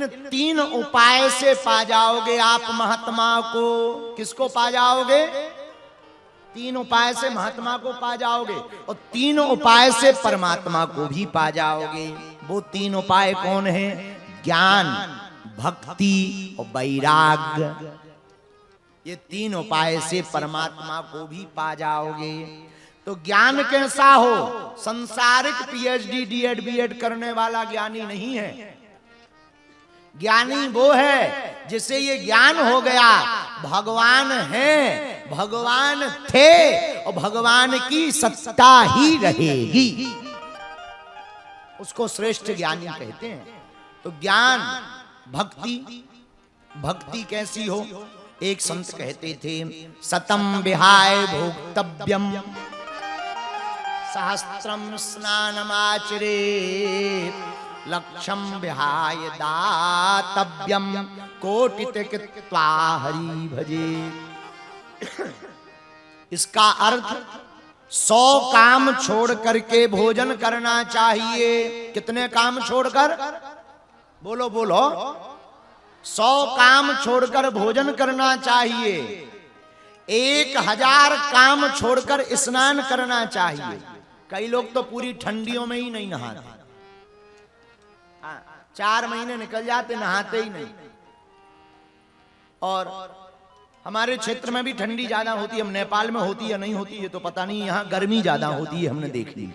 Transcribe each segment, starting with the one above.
इन 3 उपाय से पा जाओगे आप महात्मा को। किसको पा जाओगे? 3 उपाय से महात्मा को पा जाओगे और 3 उपाय से परमात्मा को भी पा जाओगे। वो 3 उपाय कौन है? ज्ञान, भक्ति और वैराग्य। ये 3 उपाय से परमात्मा को भी पा जाओगे। तो ज्ञान कैसा हो? संसारिक पीएचडी डीएड बीएड करने वाला ज्ञानी नहीं है। ज्ञानी वो है जिसे ये ज्ञान हो गया भगवान है, भगवान थे और भगवान की सत्ता ही रहेगी, उसको श्रेष्ठ ज्ञानी कहते हैं। तो ज्ञान, भक्ति, भक्ति कैसी हो? एक संत कहते थे, सतम विहाय भोक्तव्यम सहस्त्रम स्नानमाचरे लक्षम विहाय दातव्यम कोटित कृत्वा हरि भजे। इसका अर्थ 100 काम छोड़ करके भोजन करना चाहिए। कितने काम छोड़कर? बोलो बोलो। 100 काम छोड़कर भोजन करना चाहिए। 1000 काम छोड़कर स्नान करना चाहिए। कई लोग तो पूरी ठंडियों में ही नहीं नहाते, 4 महीने निकल जाते नहाते ही नहीं। और हमारे क्षेत्र में भी ठंडी ज्यादा होती है। हम नेपाल में होती या नहीं होती ये तो पता नहीं, यहाँ गर्मी ज्यादा होती है, हमने देख ली।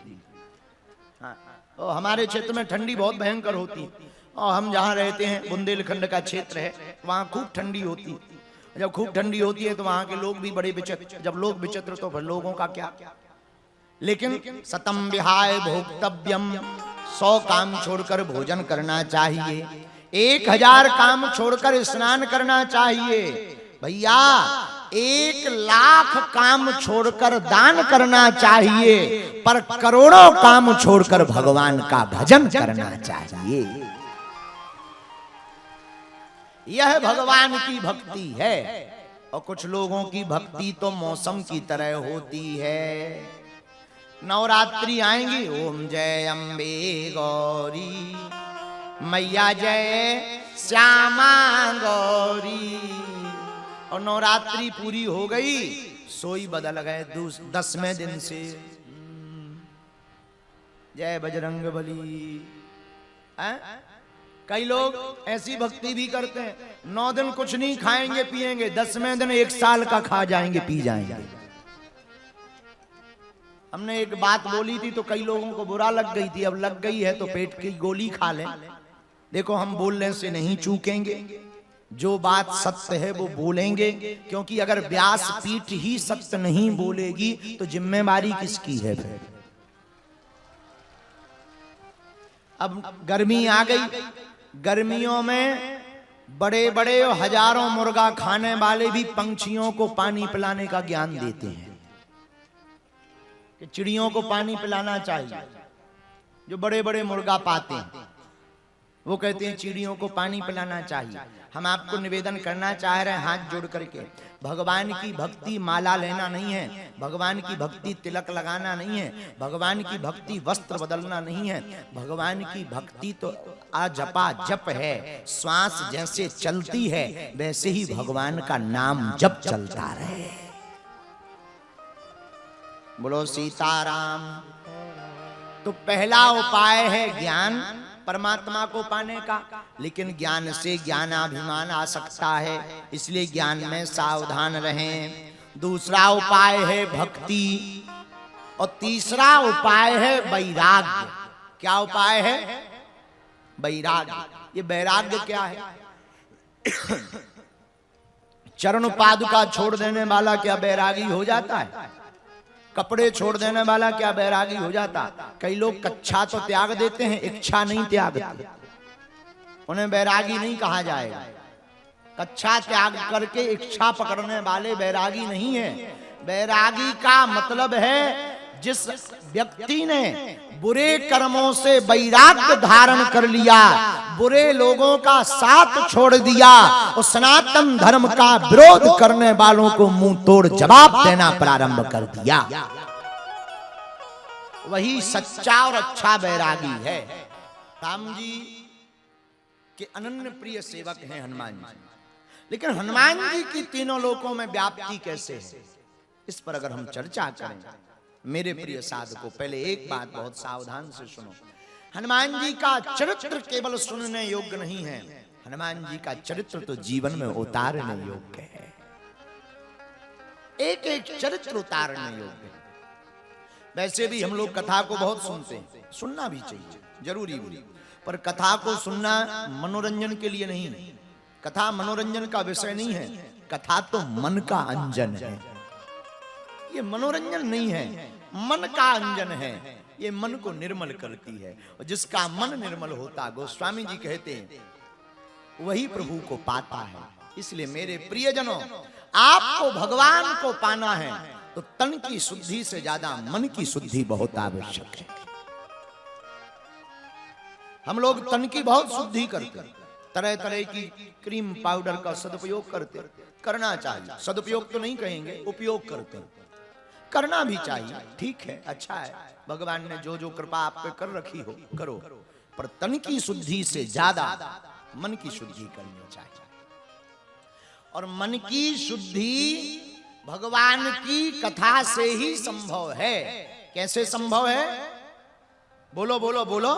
तो हमारे क्षेत्र में ठंडी बहुत भयंकर होती है। और हम जहाँ रहते हैं बुंदेलखंड का क्षेत्र है, वहाँ खूब ठंडी होती है। जब खूब ठंडी होती है तो वहाँ के लोग भी बड़े विचित्र। जब लोग विचित्र तो फिर लोगों का क्या। लेकिन सतम विहाय भोक्तव्यम, 100 काम छोड़कर भोजन करना चाहिए। 1000 काम छोड़कर स्नान करना चाहिए। भैया 1,00,000 काम छोड़कर दान करना चाहिए, पर करोड़ों काम छोड़कर भगवान का भजन करना चाहिए। यह भगवान की भक्ति है। और कुछ लोगों की भक्ति तो मौसम की तरह होती है। नवरात्रि आएंगी, ओम जय अम्बे गौरी मैया जय श्यामा गौरी। और नवरात्रि पूरी हो गई, सोई बदल गए 10वें दिन से जय बजरंग बली। कई लोग ऐसी भक्ति भी करते हैं, 9 दिन कुछ नहीं खाएंगे पिएंगे, 10वें दिन 1 साल का खा जाएंगे पी जाएंगे। हमने एक बात बोली थी तो कई लोगों को बुरा लग गई थी। अब लग गई है तो पेट की गोली खा लें। देखो हम बोलने से नहीं चूकेंगे, जो बात सत्य है वो बोलेंगे, क्योंकि अगर व्यास पीठ ही सत्य नहीं बोलेगी तो जिम्मेवारी किसकी है फिर? अब गर्मी आ गई, गर्मियों में बड़े बड़े हजारों मुर्गा खाने वाले भी पंछियों को पानी पिलाने का ज्ञान देते हैं कि चिड़ियों को पानी पिलाना चाहिए। जो बड़े बड़े मुर्गा पाते हैं वो कहते हैं चिड़ियों को पानी पिलाना चाहिए। हम आपको निवेदन करना चाह रहे हैं हाथ जोड़ करके, भगवान की भक्ति माला लेना नहीं है, भगवान की भक्ति तिलक लगाना नहीं है, भगवान की भक्ति वस्त्र बदलना नहीं है। भगवान की भक्ति तो आजपा जप है। श्वास जैसे चलती है वैसे ही भगवान का नाम जप चलता रहे। बोलो सीताराम। तो पहला उपाय है ज्ञान, परमात्मा को पाने का। लेकिन ज्ञान से ज्ञानाभिमान आ सकता है, इसलिए ज्ञान में सावधान रहें। दूसरा उपाय है भक्ति और तीसरा उपाय है वैराग्य। क्या उपाय है? वैराग्य। ये वैराग्य क्या है? चरण पादुका छोड़ देने वाला क्या बैरागी हो जाता है? कपड़े छोड़ देने वाला क्या बैरागी हो जाता? कई लोग कच्छा तो त्याग देते हैं, इच्छा नहीं त्यागते, उन्हें बैरागी नहीं कहा जाएगा। कच्छा त्याग करके इच्छा पकड़ने वाले बैरागी नहीं है। बैरागी का मतलब है जिस व्यक्ति ने बुरे कर्मों से वैराग्य धारण कर लिया, बुरे लोगों का साथ छोड़ दिया और सनातन धर्म का विरोध करने वालों को मुंह तोड़ जवाब देना प्रारंभ कर दिया, वही सच्चा और अच्छा बैरागी है। राम जी कि अनन्य प्रिय सेवक हैं हनुमान जी। लेकिन हनुमान जी की तीनों लोकों में व्याप्ति कैसे है, इस पर अगर हम चर्चा करें मेरे प्रिय साधकों, पहले एक बात बहुत सावधान से सुनो। हनुमान जी का चरित्र केवल सुनने योग्य नहीं है, हनुमान जी का चरित्र तो जीवन में उतारने योग्य है। एक एक चरित्र उतारने योग्य है। वैसे भी हम लोग कथा को बहुत सुनते हैं, सुनना भी चाहिए, जरूरी भी, पर कथा को सुनना मनोरंजन के लिए नहीं। कथा मनोरंजन का विषय नहीं है, कथा तो मन का अंजन है। ये मनोरंजन नहीं है, मन का अंजन है। ये मन को निर्मल करती है, और जिसका मन निर्मल होता, गोस्वामी जी कहते हैं, वही प्रभु को पाता है। इसलिए मेरे प्रियजनों, आपको भगवान को पाना है तो तन की शुद्धि से ज्यादा मन की शुद्धि बहुत आवश्यक है। हम लोग तन की बहुत शुद्धि करते हैं, तरह तरह की क्रीम पाउडर का सदुपयोग करते, करना चाहिए। सदुपयोग तो नहीं कहेंगे, उपयोग करते, करना भी चाहिए, ठीक है, अच्छा है। भगवान ने जो जो कृपा आप पे कर रखी हो करो, पर तन की शुद्धि से ज्यादा मन की शुद्धि करनी चाहिए। और मन की शुद्धि भगवान की कथा से ही संभव है। कैसे संभव है? बोलो बोलो बोलो।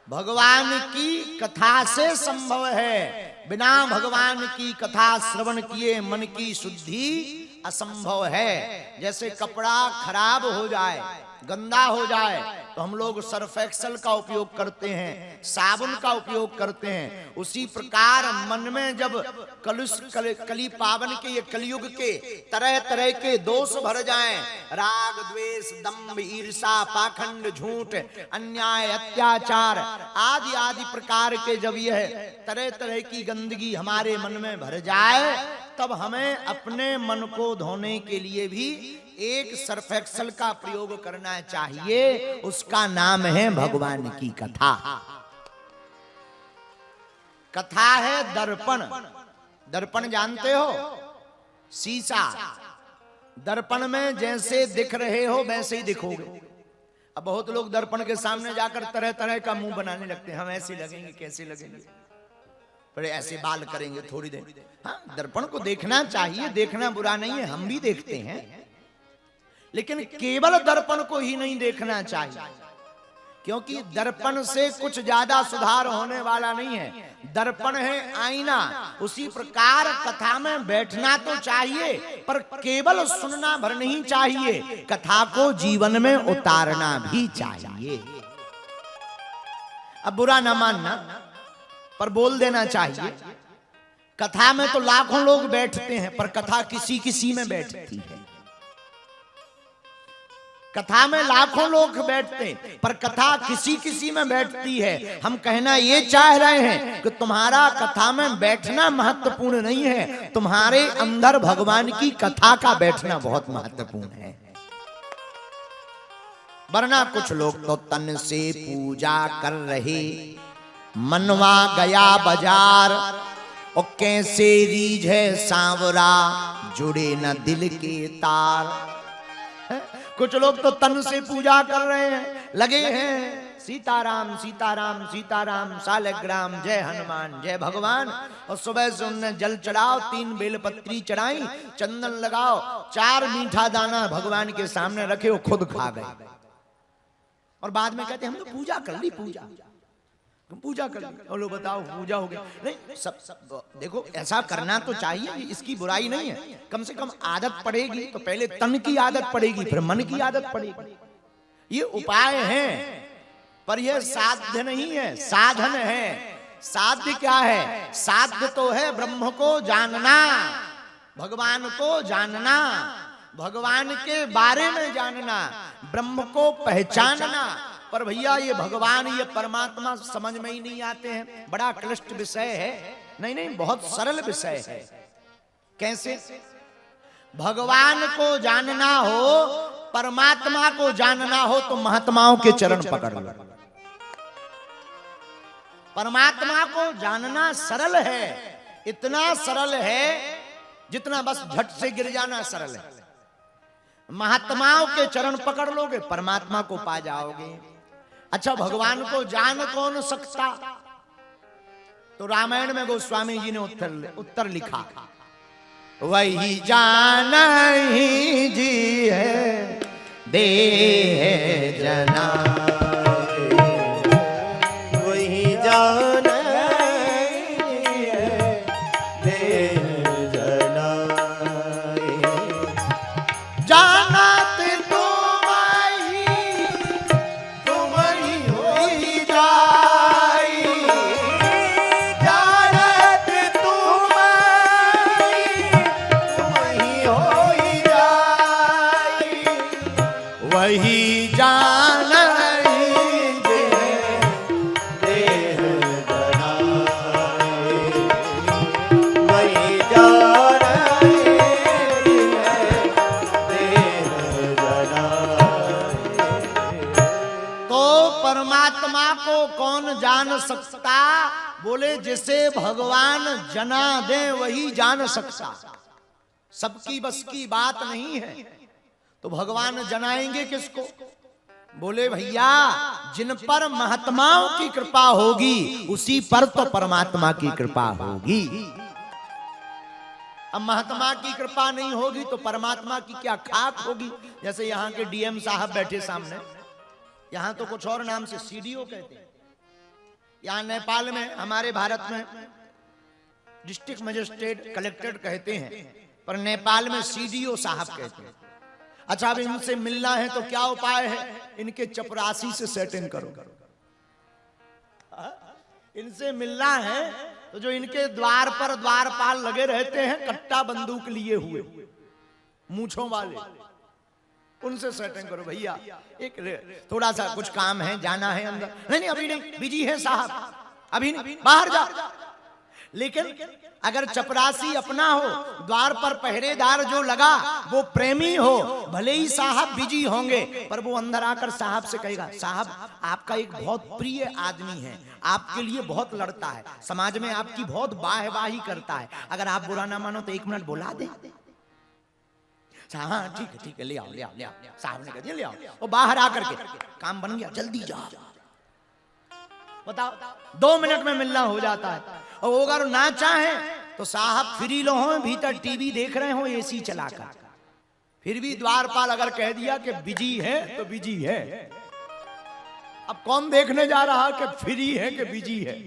भगवान की कथा से संभव है। बिना भगवान की कथा श्रवण किए मन की शुद्धि असंभव है। जैसे कपड़ा खराब हो जाए, गंदा हो जाए, तो हम लोग सर्फ एक्सेल का उपयोग करते हैं, साबुन का उपयोग करते हैं। उसी प्रकार मन में जब कली पावन के, ये कलयुग के तरह तरह के दोष भर जाएं, राग द्वेष दंभ ईर्षा पाखंड झूठ अन्याय अत्याचार आदि आदि प्रकार के जब यह तरह तरह की गंदगी हमारे मन में भर जाए, तब हमें अपने मन को धोने के लिए भी एक सर्फ एक्सेल का प्रयोग करना चाहिए। उसका नाम है भगवान की कथा। कथा है दर्पण। दर्पण जानते हो? शीशा। दर्पण में जैसे दिख रहे हो वैसे ही दिखोगे। अब बहुत लोग दर्पण के सामने जाकर तरह तरह का मुंह बनाने लगते हैं, हम ऐसे लगेंगे, कैसे लगेंगे, बड़े ऐसे बाल करेंगे थोड़ी देर। हाँ, दर्पण को देखना चाहिए, देखना बुरा नहीं है, हम भी देखते हैं, लेकिन केवल दर्पण को ही नहीं देखना चाहिए, क्योंकि दर्पण से कुछ ज्यादा सुधार होने वाला नहीं है। दर्पण है आईना। उसी प्रकार कथा में बैठना तो चाहिए, पर केवल सुनना भर नहीं चाहिए, कथा को जीवन में उतारना भी चाहिए। अब बुरा ना मानना, पर बोल देना चाहिए। कथा में तो लाखों लोग बैठते हैं, पर कथा किसी किसी में बैठती है। कथा में लाखों लोग बैठते हैं, पर कथा किसी किसी में बैठती है। हम कहना ये चाह रहे हैं कि तुम्हारा कथा में बैठना महत्वपूर्ण नहीं है, तुम्हारे अंदर भगवान की कथा का बैठना बहुत महत्वपूर्ण है। वरना कुछ लोग तो तन से पूजा कर रहे, मनवा गया बाजार, और कैसे रीझ है सांवरा, जुड़े न दिल के तार। कुछ लोग तो तन से पूजा कर रहे हैं, लगे हैं सीताराम सीताराम सीताराम सालग्राम, जय हनुमान जय भगवान, और सुबह से उनने जल चढ़ाओ, 3 बेलपत्री चढ़ाई, चंदन लगाओ, 4 मीठा दाना भगवान के सामने रखे, वो खुद खा गए, और बाद में कहते हम तो पूजा कर ली, पूजा कर ली। और लोग बताओ पूजा हो गई? नहीं, सब देखो, ऐसा करना तो चाहिए, इसकी बुराई नहीं है। कम से कम आदत पड़ेगी तो पहले तन की आदत पड़ेगी, फिर मन की आदत पड़ेगी। ये उपाय है, पर यह साध्य नहीं है, साधन है। साध्य क्या है? साध्य तो है ब्रह्म को जानना, भगवान को जानना, भगवान के बारे में जानना, ब्रह्म को पहचानना। पर भैया ये भगवान, ये परमात्मा समझ में ही नहीं आते हैं, बड़ा क्लिष्ट विषय है। नहीं नहीं, बहुत सरल विषय है। कैसे? भगवान को जानना हो, परमात्मा को जानना हो, तो महात्माओं के चरण पकड़ लो। परमात्मा को जानना सरल है, इतना सरल है जितना बस झट से गिर जाना सरल है। महात्माओं के चरण पकड़ लोगे, परमात्मा को पा जाओगे। अच्छा, भगवान को जान कौन सकता? तो रामायण में गोस्वामी जी ने उत्तर लिखा, वही जाना ही जी है देह जना, वही जाना ही है देह जना, जानत तुम ही होई जाई, जानत तुम ही होई जाई, वही जान देह जना, वही जाना ही है देह जना। तो परमात्मा को कौन जान सकता? बोले जिसे भगवान जना दे वही जान सकता, सबकी बस की बात नहीं है। तो भगवान जनाएंगे किसको? बोले भैया जिन पर महात्माओं की कृपा होगी उसी पर तो परमात्मा की कृपा होगी। अब महात्मा की कृपा नहीं होगी तो परमात्मा की क्या खाक होगी। जैसे यहाँ के डीएम साहब बैठे सामने, यहाँ तो कुछ और नाम से सीडीओ कहते हैं, यहाँ नेपाल में, हमारे भारत में डिस्ट्रिक्ट मजिस्ट्रेट कलेक्टर कहते हैं, पर नेपाल में सीडीओ साहब कहते हैं। अच्छा अब इनसे मिलना है तो क्या उपाय है? इनके चपरासी से सेटिंग करो। इनसे मिलना है तो जो इनके द्वार पर द्वारपाल लगे रहते हैं कट्टा बंदूक लिए हुए मूंछों वाले, उनसे सेटिंग करो भैया, एक थोड़ा सा कुछ काम है, जाना है अंदर। नहीं अभी नहीं, बिजी है साहब, अभी नहीं, बाहर जा। लेकिन अगर चपरासी अपना हो, द्वार पर पहरेदार जो लगा वो प्रेमी हो, भले ही साहब बिजी होंगे पर वो अंदर आकर साहब से कहेगा, साहब आपका एक बहुत प्रिय आदमी है, आपके लिए बहुत लड़ता है, समाज में आपकी बहुत वाहवाही करता है, अगर आप बुरा ना मानो तो 1 मिनट बुला दे। हाँ ठीक है ले आओ। साहब ने कह दिया ले आओ, वो बाहर आकर के काम बन गया, जल्दी जाओ। बताओ 2 मिनट में मिलना हो जाता है। और अगर ना चाहे तो साहब फ्री लो हो, भीतर टीवी देख रहे हो एसी चलाकर, फिर भी द्वारपाल अगर कह दिया कि बिजी है तो बिजी है। अब कौन देखने जा रहा कि फ्री है कि बिजी है?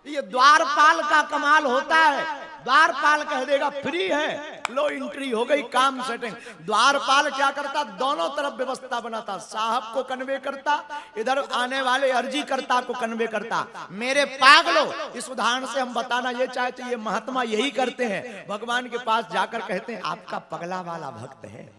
ये द्वारपाल का कमाल होता है। द्वारपाल कह देगा फ्री है, लो एंट्री हो गई, काम सेटिंग। द्वारपाल क्या करता? दोनों तरफ व्यवस्था बनाता, साहब को कन्वे करता, इधर आने वाले अर्जी करता को कन्वे करता। मेरे पागलो, इस उदाहरण से हम बताना ये चाहते, ये महात्मा यही करते हैं, भगवान के पास जाकर कहते हैं आपका पगला वाला भक्त है,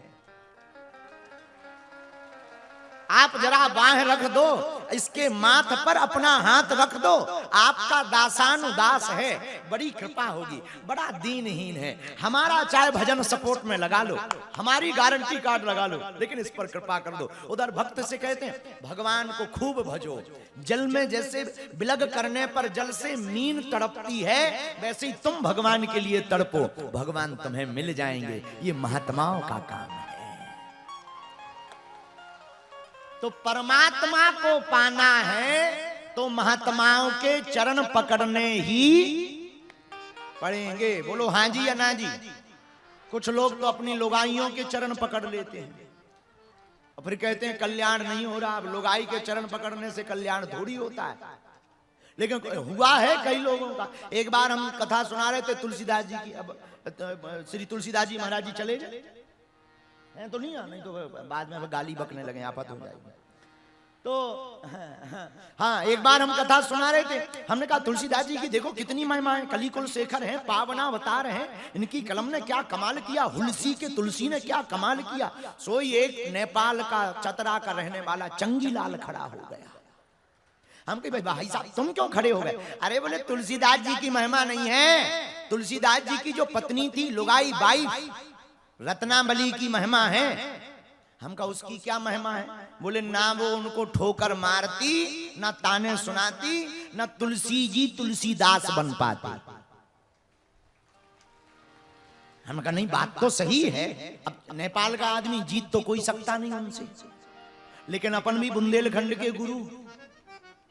आप जरा बाह रख दो, इसके माथ पर अपना हाथ रख दो, आपका दासानुदास है, बड़ी कृपा होगी, बड़ा दीनहीन है, हमारा चाहे भजन सपोर्ट में लगा लो, हमारी गारंटी कार्ड लगा लो, लेकिन इस पर कृपा कर दो। उधर भक्त से कहते हैं भगवान को खूब भजो, जल में जैसे बिलग करने पर जल से मीन तड़पती है, वैसे ही तुम भगवान के लिए तड़पो, भगवान तुम्हें मिल जाएंगे। ये महात्माओं का काम है। तो परमात्मा को पाना है तो महात्माओं के चरण पकड़ने ही पड़ेंगे। बोलो हाँ जी या ना जी। कुछ लोग तो अपनी लुगाइयों के चरण पकड़ लेते हैं और फिर कहते हैं कल्याण नहीं हो रहा। अब लुगाई के चरण पकड़ने से कल्याण थोड़ी होता है, लेकिन हुआ है कई लोगों का। एक बार हम कथा सुना रहे थे तुलसीदास जी की, अब श्री तुलसीदास जी महाराज जी चले गए हैं तो नहीं तो बाद में गाली बकने लगे, आफत हो जाएगी। तो हाँ एक बार हम कथा सुना रहे थे, हमने कहा तुलसीदास जी की देखो कितनी महिमाएं, कलिकुल शेखर हैं, पावना अवतार हैं, इनकी कलम ने क्या कमाल किया, हुलसी के तुलसी ने क्या कमाल किया। सोई एक नेपाल का चतरा का रहने वाला चंगीलाल खड़ा हो गया। हम कहे भाई साहब तुम क्यों खड़े हो गए? अरे बोले तुलसीदास जी की महिमा नहीं है, तुलसीदास जी की जो पत्नी थी लुगाई बाई रत्नावली की महिमा है। हम कहा उसकी क्या महिमा है? बोले ना वो उनको ठोकर मारती, ना ताने सुनाती, ना तुलसी जी तुलसीदास बन पाती। हम कहा नहीं बात तो सही है, अब नेपाल का आदमी जीत तो कोई सकता नहीं उनसे, लेकिन अपन भी बुंदेलखंड के गुरु,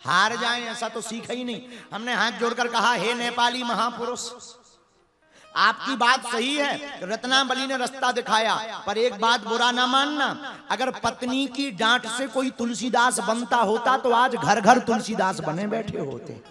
हार जाएं ऐसा तो सीखा ही नहीं। हमने हाथ जोड़कर कहा, हे नेपाली महापुरुष, आपकी बात सही है, रत्नावली ने रास्ता दिखाया, पर एक बात बुरा ना मानना, अगर पत्नी की डांट से कोई तुलसीदास बनता होता तो आज घर घर तुलसीदास बने बैठे होते।